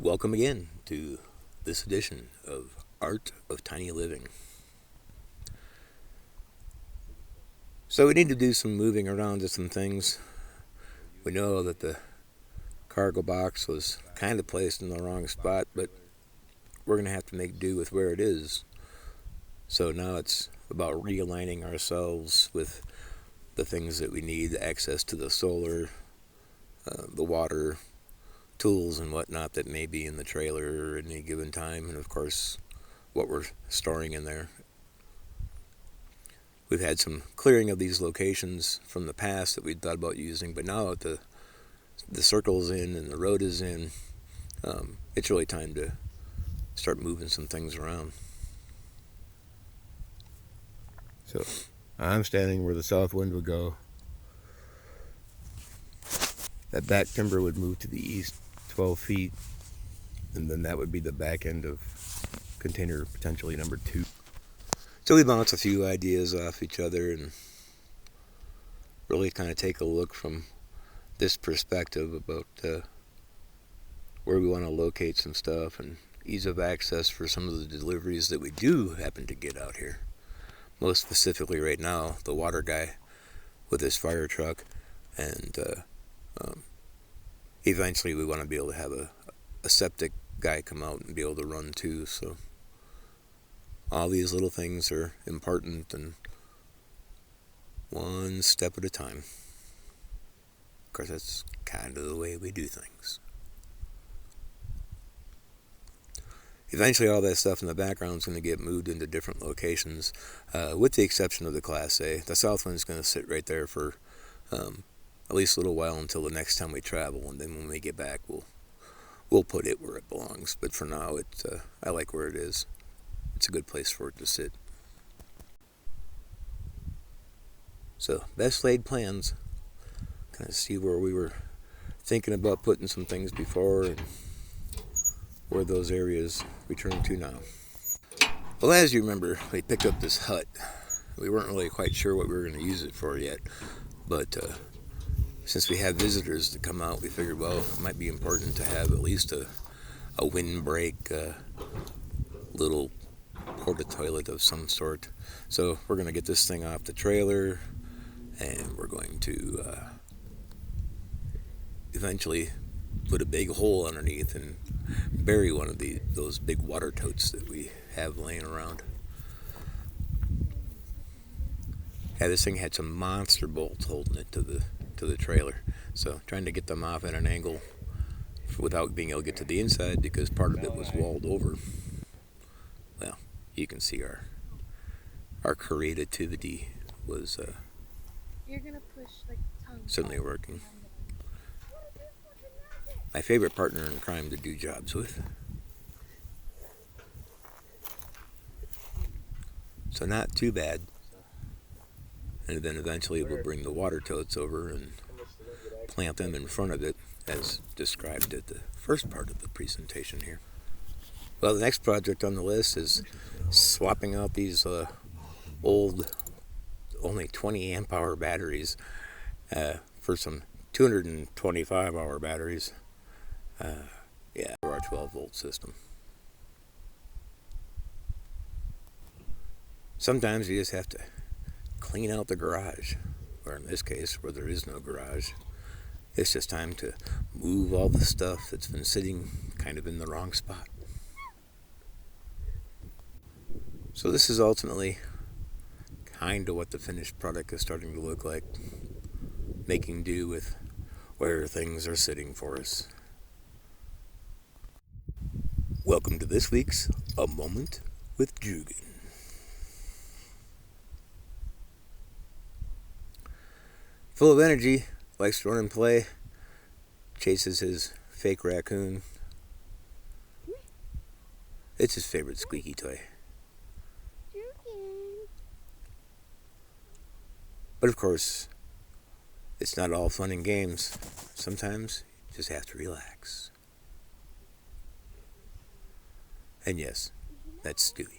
Welcome again to this edition of Art of Tiny Living. So we need to do some moving around to some things. We know that the cargo box was kind of placed in the wrong spot, but we're going to have to make do with where it is. So now it's about realigning ourselves with the things that we need, access to the solar, the water, tools and whatnot that may be in the trailer at any given time, and of course what we're storing in there. We've had some clearing of these locations from the past that we'd thought about using, but now that the circle's in and the road is in, it's really time to start moving some things around. So I'm standing where the south wind would go. That back timber would move to the east 12 feet, and then that would be the back end of container potentially number 2. So we bounce a few ideas off each other and really kind of take a look from this perspective about where we want to locate some stuff and ease of access for some of the deliveries that we do happen to get out here. Most specifically right now, the water guy with his fire truck, and eventually we want to be able to have a septic guy come out and be able to run too. So all these little things are important, and one step at a time. Of course, that's kind of the way we do things. Eventually all that stuff in the background is going to get moved into different locations, with the exception of the Class A. The south one's going to sit right there for at least a little while until the next time we travel, and then when we get back we'll put it where it belongs. But for now, I like where it is. It's a good place for it to sit. So best laid plans. Kind of see where we were thinking about putting some things before and where those areas return to now. Well, as you remember, we picked up this hut. We weren't really quite sure what we were going to use it for yet, but since we have visitors to come out, we figured, well, it might be important to have at least a windbreak, little porta toilet of some sort. So we're going to get this thing off the trailer, and we're going to eventually put a big hole underneath and bury one of those big water totes that we have laying around. Yeah, this thing had some monster bolts holding it to the trailer, so trying to get them off at an angle without being able to get to the inside because part of it was walled over. Well, you can see our creativity was You're gonna push like tongue. Certainly working. My favorite partner in crime to do jobs with. So not too bad. And then eventually we'll bring the water totes over and plant them in front of it as described at the first part of the presentation here. Well, the next project on the list is swapping out these old, only 20 amp hour batteries for some 225 hour batteries. For our 12 volt system. Sometimes you just have to clean out the garage, or in this case, where there is no garage, it's just time to move all the stuff that's been sitting kind of in the wrong spot. So this is ultimately kind of what the finished product is starting to look like, making do with where things are sitting for us. Welcome to this week's A Moment with Jugan. Full of energy, likes to run and play, chases his fake raccoon. It's his favorite squeaky toy. But of course, it's not all fun and games. Sometimes you just have to relax. And yes, that's Stewie.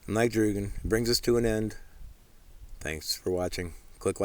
I'm Mike Drugan. Brings us to an end. Thanks for watching. Click like.